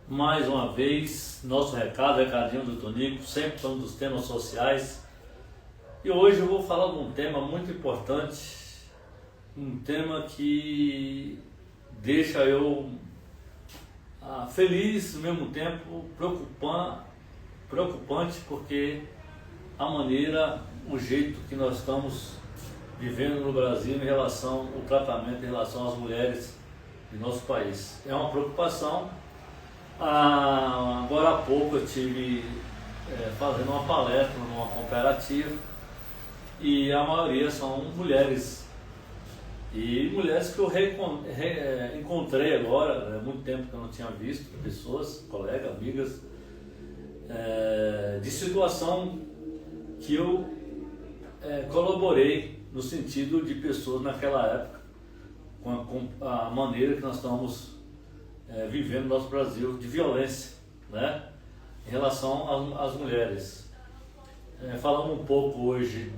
Mais uma vez, nosso recadinho do Tonico, sempre falando dos temas sociais. E hoje eu vou falar de um tema muito importante, um tema que deixa eu feliz, ao mesmo tempo preocupante, porque o jeito que nós estamos vivendo no Brasil em relação ao tratamento em relação às mulheres em nosso país. É uma preocupação. Agora há pouco eu estive fazendo uma palestra numa cooperativa e a maioria são mulheres. E mulheres que eu encontrei agora, há muito tempo que eu não tinha visto, pessoas, colegas, amigas, de situação que eu colaborei no sentido de pessoas naquela época, com a maneira que nós estamos vivendo no nosso Brasil, de violência, né, em relação às mulheres. Falamos um pouco hoje,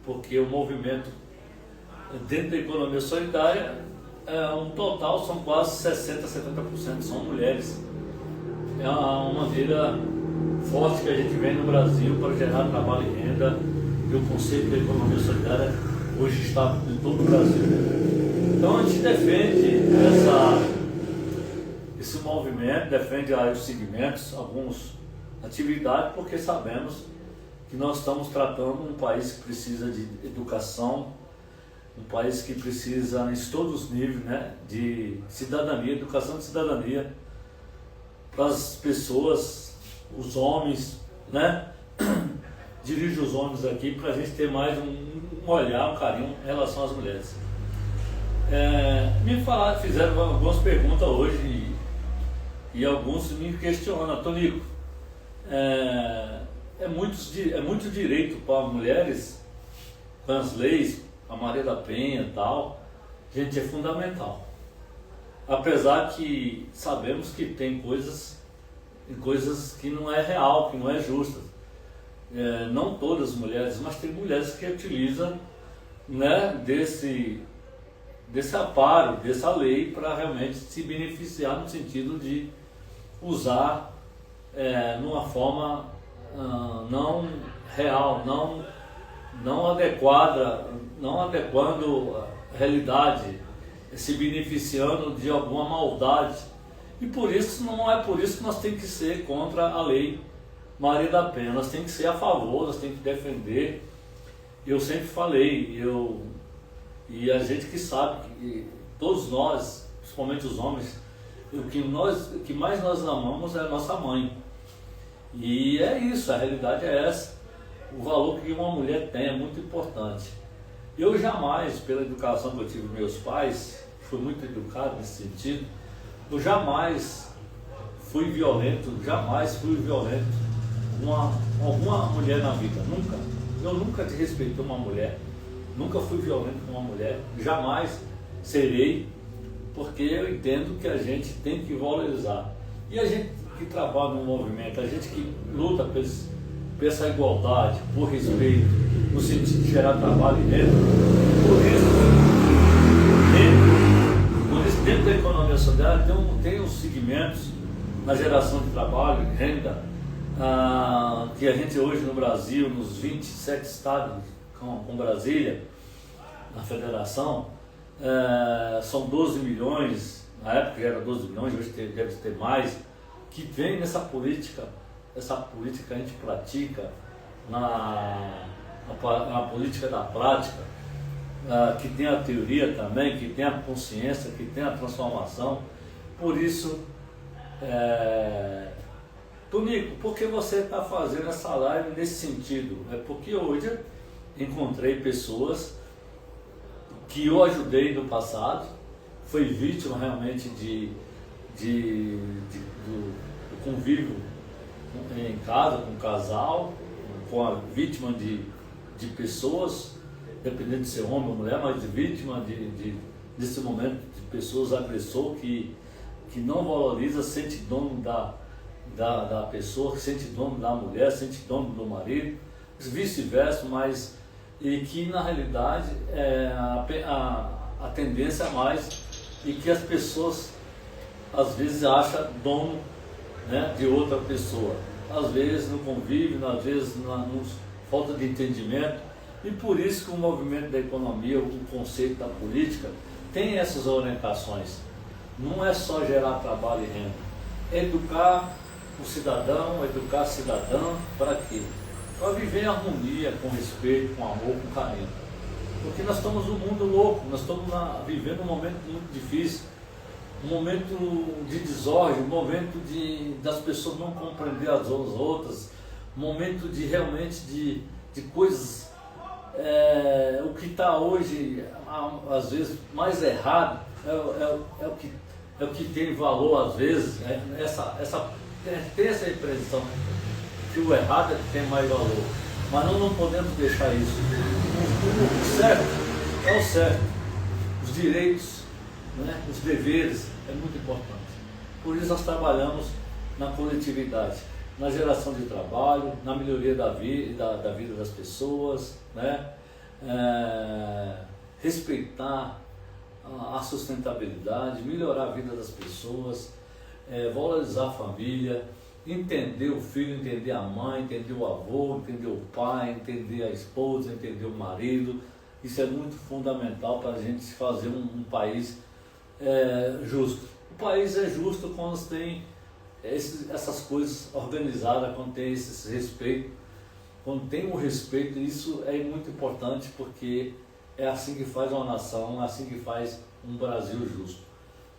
porque o movimento dentro da economia solidária, um total são quase 60%, 70% são mulheres. É uma maneira forte que a gente vem no Brasil para gerar trabalho e renda, e o conceito da economia solidária hoje está em todo o Brasil. Então a gente defende esse movimento, defende os segmentos, algumas atividades, porque sabemos que nós estamos tratando um país que precisa de educação, um país que precisa, em todos os níveis, né, de cidadania, educação de cidadania para as pessoas, os homens, né? Dirijo os homens aqui para a gente ter mais um olhar, um carinho em relação às mulheres. Fizeram algumas perguntas hoje e alguns me questionam, Tonico, é muito direito para mulheres, com as leis, a Maria da Penha e tal, gente, é fundamental. Apesar que sabemos que tem coisas que não é real, que não é justa. Não todas as mulheres, mas tem mulheres que utilizam, né, desse aparo, dessa lei, para realmente se beneficiar no sentido de usar numa forma não real, não adequada, não adequando a realidade, se beneficiando de alguma maldade. E por isso, não é por isso que nós temos que ser contra a lei Maria da Penha, nós temos que ser a favor, nós temos que defender. Eu sempre falei, e a gente que sabe, que todos nós, principalmente os homens, o que mais nós amamos é a nossa mãe. E é isso, a realidade é essa. O valor que uma mulher tem é muito importante. Eu jamais, pela educação que eu tive dos meus pais, fui muito educado nesse sentido, eu jamais fui violento com alguma mulher na vida, nunca. Eu nunca desrespeitei uma mulher, nunca fui violento com uma mulher, jamais serei, porque eu entendo que a gente tem que valorizar. E a gente que trabalha no movimento, a gente que luta por essa igualdade, por respeito, no sentido de gerar trabalho e renda, por isso dentro da economia solidária tem uns segmentos na geração de trabalho e renda, que a gente hoje no Brasil, nos 27 estados com Brasília, na federação, são 12 milhões, na época já era 12 milhões, hoje deve ter mais, que vem nessa política, essa política a gente pratica na política da prática, que tem a teoria também, que tem a consciência, que tem a transformação. Por isso, Tonico, por que você está fazendo essa live nesse sentido? É porque hoje encontrei pessoas que eu ajudei no passado, foi vítima realmente do convívio em casa, com o casal, com a vítima de pessoas, dependendo de ser homem ou mulher, mas de vítima desse momento de pessoas agressor que não valoriza, sente dono da pessoa, sente dono da mulher, sente dono do marido, vice-versa, mas e que na realidade a tendência é mais e que as pessoas às vezes acham dono, né, de outra pessoa, às vezes no convívio, às vezes na falta de entendimento, e por isso que o movimento da economia, o conceito da política tem essas orientações. Não é só gerar trabalho e renda, é educar o cidadão, educar a cidadã para quê? Para viver em harmonia, com respeito, com amor, com carinho. Porque nós estamos num mundo louco, nós estamos vivendo um momento muito difícil, um momento de desordem, um momento das pessoas não compreender as outras, um momento de realmente de coisas, o que está hoje, às vezes, mais errado, é o que tem valor às vezes, tem essa impressão que o errado é que tem mais valor, mas nós não podemos deixar isso. O certo é o certo, os direitos, né, os deveres é muito importante. Por isso nós trabalhamos na coletividade, na geração de trabalho, na melhoria da vida das pessoas, né, respeitar a sustentabilidade, melhorar a vida das pessoas, valorizar a família, entender o filho, entender a mãe, entender o avô, entender o pai, entender a esposa, entender o marido. Isso é muito fundamental para a gente fazer um país justo. O país é justo quando tem essas coisas organizadas, quando tem esse respeito, quando tem o respeito. Isso é muito importante, porque é assim que faz uma nação, é assim que faz um Brasil justo.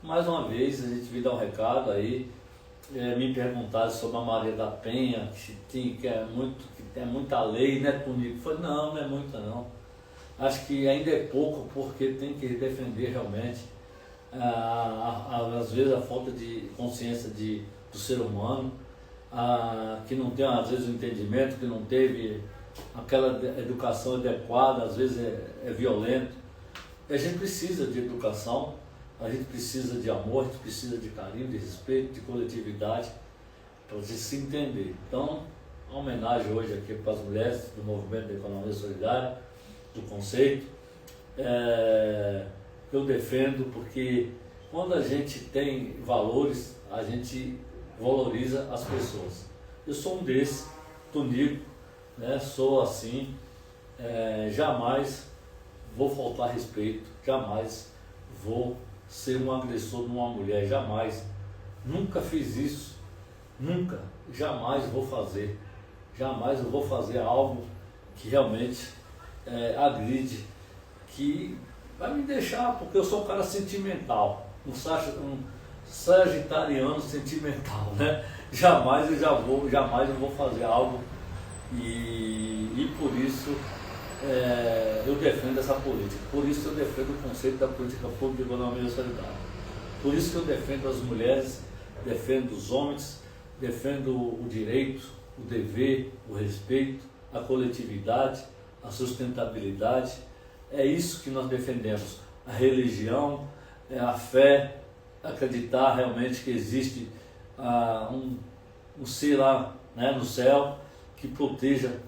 Mais uma vez, a gente vai dar um recado aí. Me perguntaram sobre a Maria da Penha, que é muita lei, né, Tonico? Foi, não é muita não. Acho que ainda é pouco, porque tem que defender realmente, às vezes, a falta de consciência do ser humano, que não tem, às vezes, o entendimento, que não teve aquela educação adequada, às vezes é violento. E a gente precisa de educação, a gente precisa de amor, a gente precisa de carinho, de respeito, de coletividade, para a gente se entender. Então, uma homenagem hoje aqui para as mulheres do movimento da economia solidária, do conceito. Eu defendo, porque quando a gente tem valores, a gente valoriza as pessoas. Eu sou um desses, Tonico, né? Sou assim, jamais vou faltar respeito, jamais vou ser um agressor de uma mulher, jamais, nunca fiz isso, nunca, jamais vou fazer algo que realmente agride, que vai me deixar, porque eu sou um cara sentimental, um sagitariano sentimental, né? Jamais eu vou fazer algo, e por isso eu defendo essa política, por isso eu defendo o conceito da política pública de economia solidária, por isso que eu defendo as mulheres, defendo os homens, defendo o direito, o dever, o respeito, a coletividade, a sustentabilidade. É isso que nós defendemos, a religião, a fé, acreditar realmente que existe um ser lá, né, no céu, que proteja,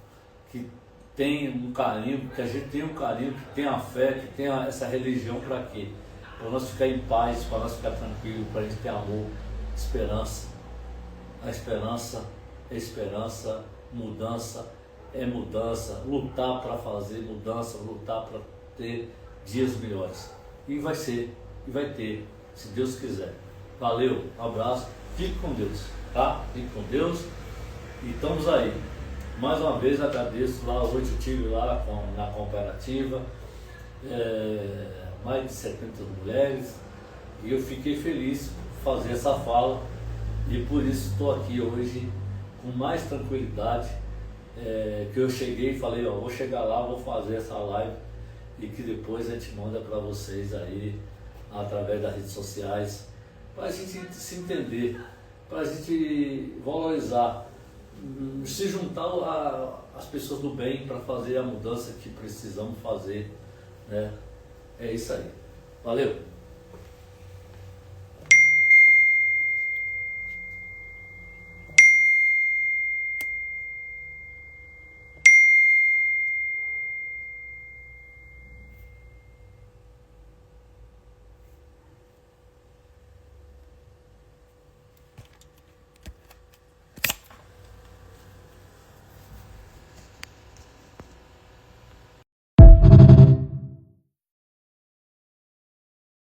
que tem um carinho, que a gente tem um carinho, que tem a fé, que tem essa religião. Para quê? Para nós ficar em paz, para nós ficar tranquilo, para a gente ter amor, esperança. A esperança é esperança, mudança é mudança, lutar para fazer mudança, lutar para ter dias melhores. E vai ser, e vai ter, se Deus quiser. Valeu, um abraço, fique com Deus, tá? Fique com Deus e estamos aí. Mais uma vez agradeço, lá hoje eu estive lá na cooperativa, mais de 70 mulheres, e eu fiquei feliz por fazer essa fala, e por isso estou aqui hoje com mais tranquilidade, que eu cheguei e falei, vou chegar lá, vou fazer essa live, e que depois a gente manda para vocês aí, através das redes sociais, para a gente se entender, para a gente valorizar, se juntar às pessoas do bem para fazer a mudança que precisamos fazer, né? É isso aí. Valeu!